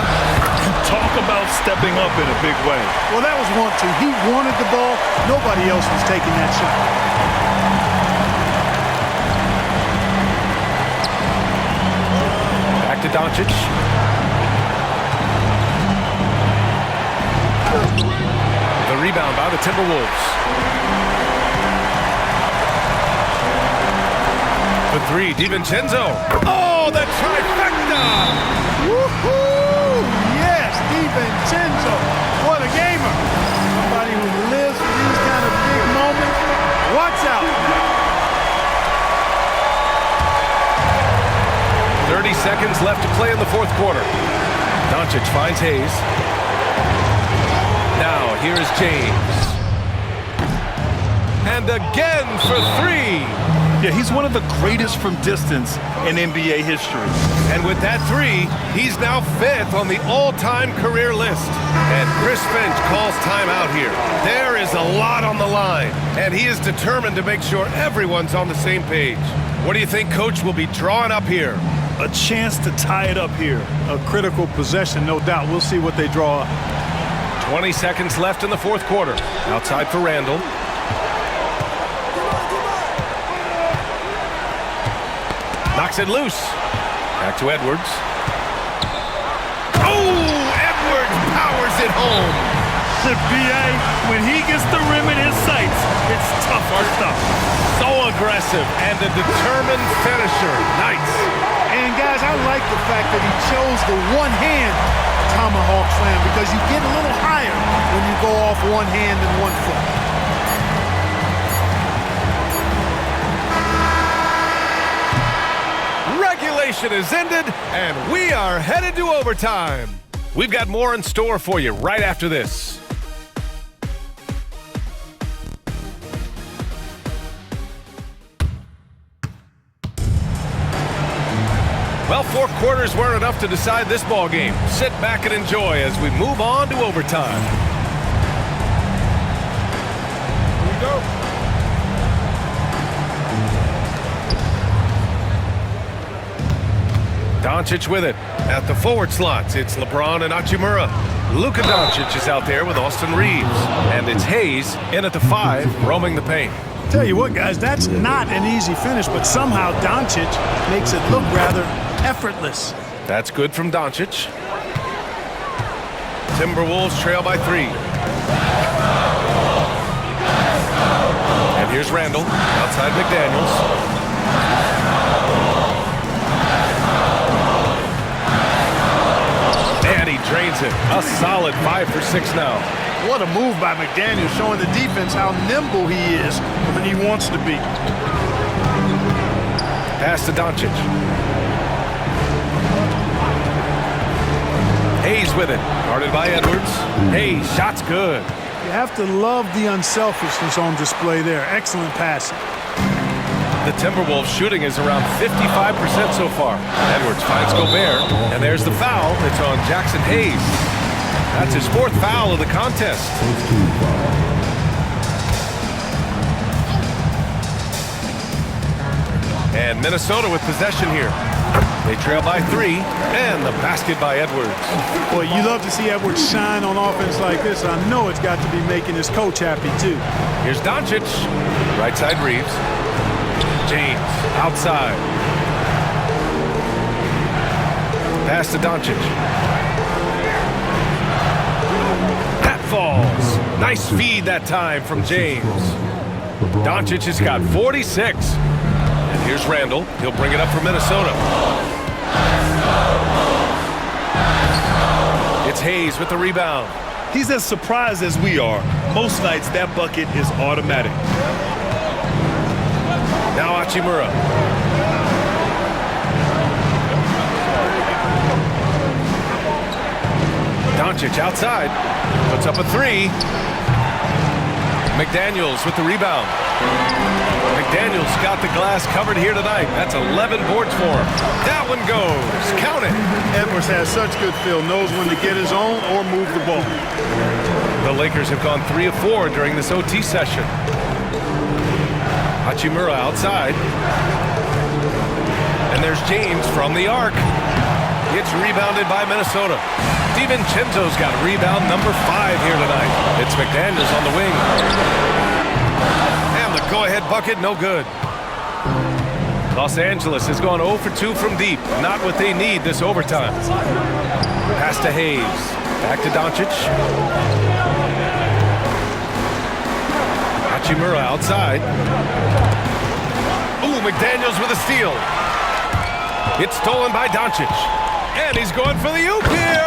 Talk about stepping up in a big way. Well, that was want to. He wanted the ball. Nobody else was taking that shot. Back to Doncic. The rebound by the Timberwolves. The 3, DiVincenzo. Oh, the trifecta! Woohoo! Yes, DiVincenzo. What a gamer. Somebody who lives for these kind of big moments. Watch out. 30 seconds left to play in the fourth quarter. Doncic finds Hayes. Now here's James. And again for three. Yeah, he's one of the greatest from distance in NBA history. And with that three, he's now 5th on the all-time career list. And Chris Finch calls timeout here. There is a lot on the line, and he is determined to make sure everyone's on the same page. What do you think Coach will be drawing up here? A chance to tie it up here. A critical possession, no doubt. We'll see what they draw up. 20 seconds left in the fourth quarter. Outside for Randall. Knocks it loose. Back to Edwards. Oh, Edwards powers it home. The BA, when he gets the rim in his sights, it's tough stuff. So aggressive and a determined finisher. Nice. And guys, I like the fact that he chose the one-hand tomahawk slam because you get a little higher when you go off one hand and 1 foot. Regulation is ended, and we are headed to overtime. We've got more in store for you right after this. Well, 4 quarters weren't enough to decide this ball game. Sit back and enjoy as we move on to overtime. Here we go. Doncic with it. At the forward slots, it's LeBron and Hachimura. Luka Doncic is out there with Austin Reeves. And it's Hayes in at the 5, roaming the paint. Tell you what, guys, that's not an easy finish, but somehow Doncic makes it look rather effortless. That's good from Doncic. Timberwolves trail by 3. And here's Randall, outside McDaniels. And he drains it. A solid 5 for 6 now. What a move by McDaniels, showing the defense how nimble he is when he wants to be. Pass to Doncic. Hayes with it. Guarded by Edwards. Hayes, shot's good. You have to love the unselfishness on display there. Excellent passing. The Timberwolves shooting is around 55% so far. Edwards finds Gobert, and there's the foul. It's on Jackson Hayes. That's his 4th foul of the contest. And Minnesota with possession here. They trail by 3, and the basket by Edwards. Boy, you love to see Edwards shine on offense like this. I know it's got to be making his coach happy, too. Here's Doncic. Right side Reeves. James, outside. Pass to Doncic. That falls. Nice feed that time from James. Doncic has got 46. And here's Randall. He'll bring it up for Minnesota. It's Hayes with the rebound. He's as surprised as we are. Most nights, that bucket is automatic. Now Hachimura. Doncic outside. Puts up a 3. McDaniels with the rebound. McDaniels got the glass covered here tonight. That's 11 boards for him. That one goes. Count it. Edwards has such good feel. Knows when to get his own or move the ball. The Lakers have gone 3 of 4 during this OT session. Hachimura outside. And there's James from the arc. It's rebounded by Minnesota. DiVincenzo's got rebound number 5 here tonight. It's McDaniels on the wing. And the go-ahead bucket, no good. Los Angeles has gone 0 for 2 from deep. Not what they need this overtime. Pass to Hayes. Back to Doncic. Hachimura outside. Ooh, McDaniels with a steal. It's stolen by Doncic. And he's going for the oop here.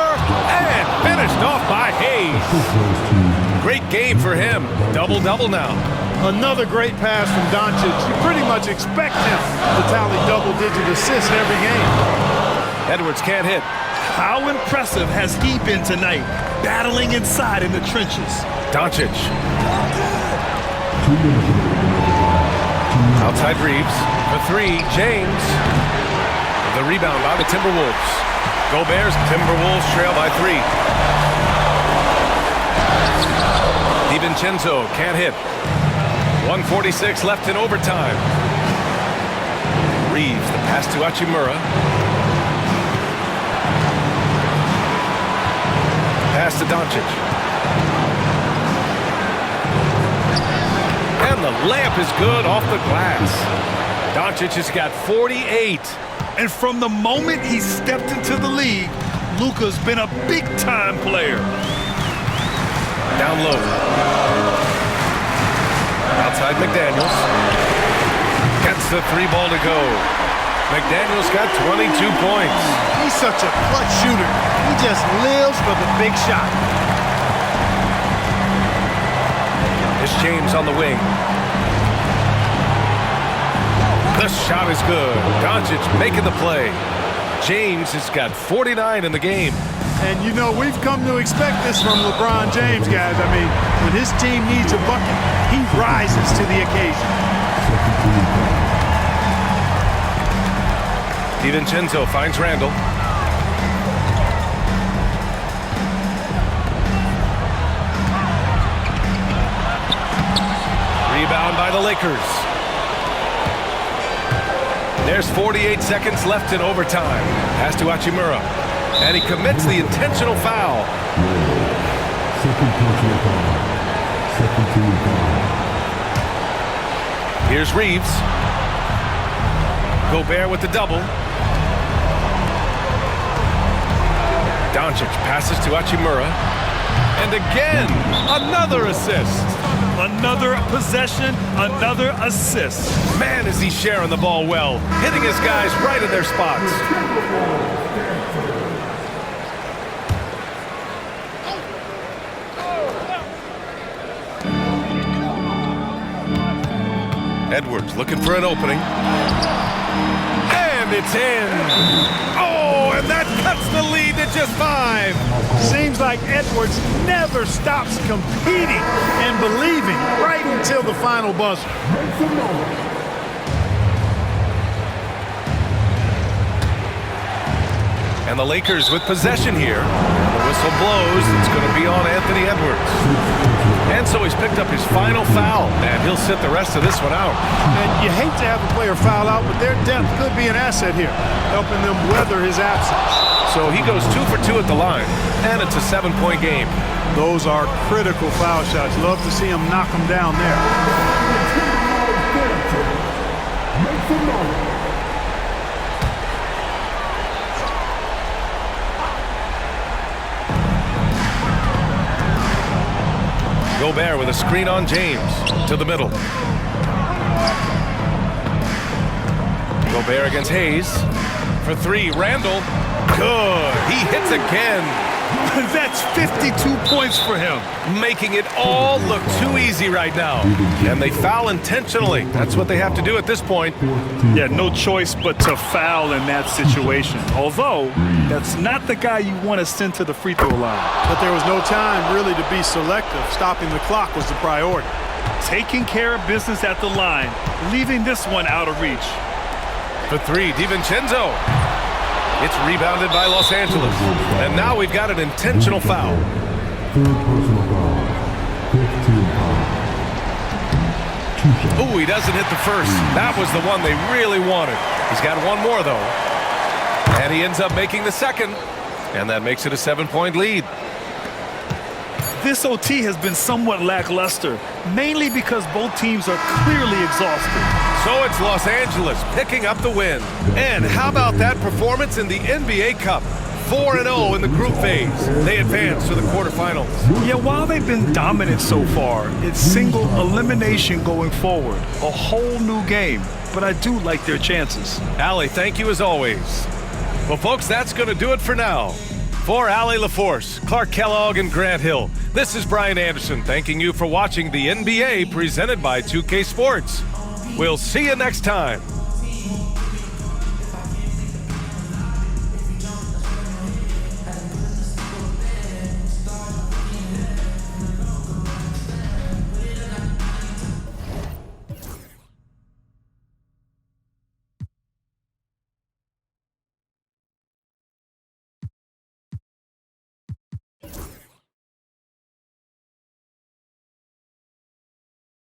And finished off by Hayes. Great game for him. Double-double now. Another great pass from Doncic. You pretty much expect him to tally double-digit assists every game. Edwards can't hit. How impressive has he been tonight, battling inside in the trenches? Doncic. Outside Reeves. For three, James. The rebound by the Timberwolves. Gobert's Timberwolves trail by 3. DiVincenzo can't hit. 1:46 left in overtime. Reeves, the pass to Hachimura. Pass to Doncic. And the layup is good off the glass. Doncic has got 48. And from the moment he stepped into the league, Luka's been a big-time player. Down low. Outside McDaniels. Gets the 3 ball to go. McDaniels got 22 points. He's such a clutch shooter. He just lives for the big shot. It's James on the wing. The shot is good. Doncic making the play. James has got 49 in the game. And, you know, we've come to expect this from LeBron James, guys. I mean, when his team needs a bucket, he rises to the occasion. DiVincenzo finds Randall. Rebound by the Lakers. There's 48 seconds left in overtime. Pass to Hachimura. And he commits the intentional foul. Here's Reeves. Gobert with the double. Doncic passes to Hachimura. And again, another assist. Another possession, another assist. Man, is he sharing the ball well, hitting his guys right in their spots. Edwards looking for an opening. And it's in. Oh, and that cuts the lead to just 5. Seems like Edwards never stops competing and believing right until the final buzzer. And the Lakers with possession here. The whistle blows. It's going to be on Anthony Edwards. And so he's picked up his final foul, and he'll sit the rest of this one out. And you hate to have a player foul out, but their depth could be an asset here, helping them weather his absence. So he goes 2 for 2 at the line, and it's a 7-point game. Those are critical foul shots. Love to see him knock them down there. Gobert with a screen on James to the middle. Gobert against Hayes. For 3, Randall. Good. He hits again. That's 52 points for him. Making it all look too easy right now. And they foul intentionally. That's what they have to do at this point. Yeah, no choice but to foul in that situation. Although, that's not the guy you want to send to the free throw line. But there was no time really to be selective. Stopping the clock was the priority. Taking care of business at the line, leaving this one out of reach. For 3, DiVincenzo. It's rebounded by Los Angeles. And now we've got an intentional foul. Ooh, he doesn't hit the first. That was the one they really wanted. He's got one more, though. And he ends up making the second. And that makes it a 7-point lead. This OT has been somewhat lackluster, mainly because both teams are clearly exhausted. So it's Los Angeles picking up the win. And how about that performance in the NBA Cup? 4-0 in the group phase. They advance to the quarterfinals. Yeah, while they've been dominant so far, it's single elimination going forward. A whole new game, but I do like their chances. Allie, thank you as always. Well, folks, that's going to do it for now. For Allie LaForce, Clark Kellogg, and Grant Hill, this is Brian Anderson thanking you for watching the NBA presented by 2K Sports. We'll see you next time.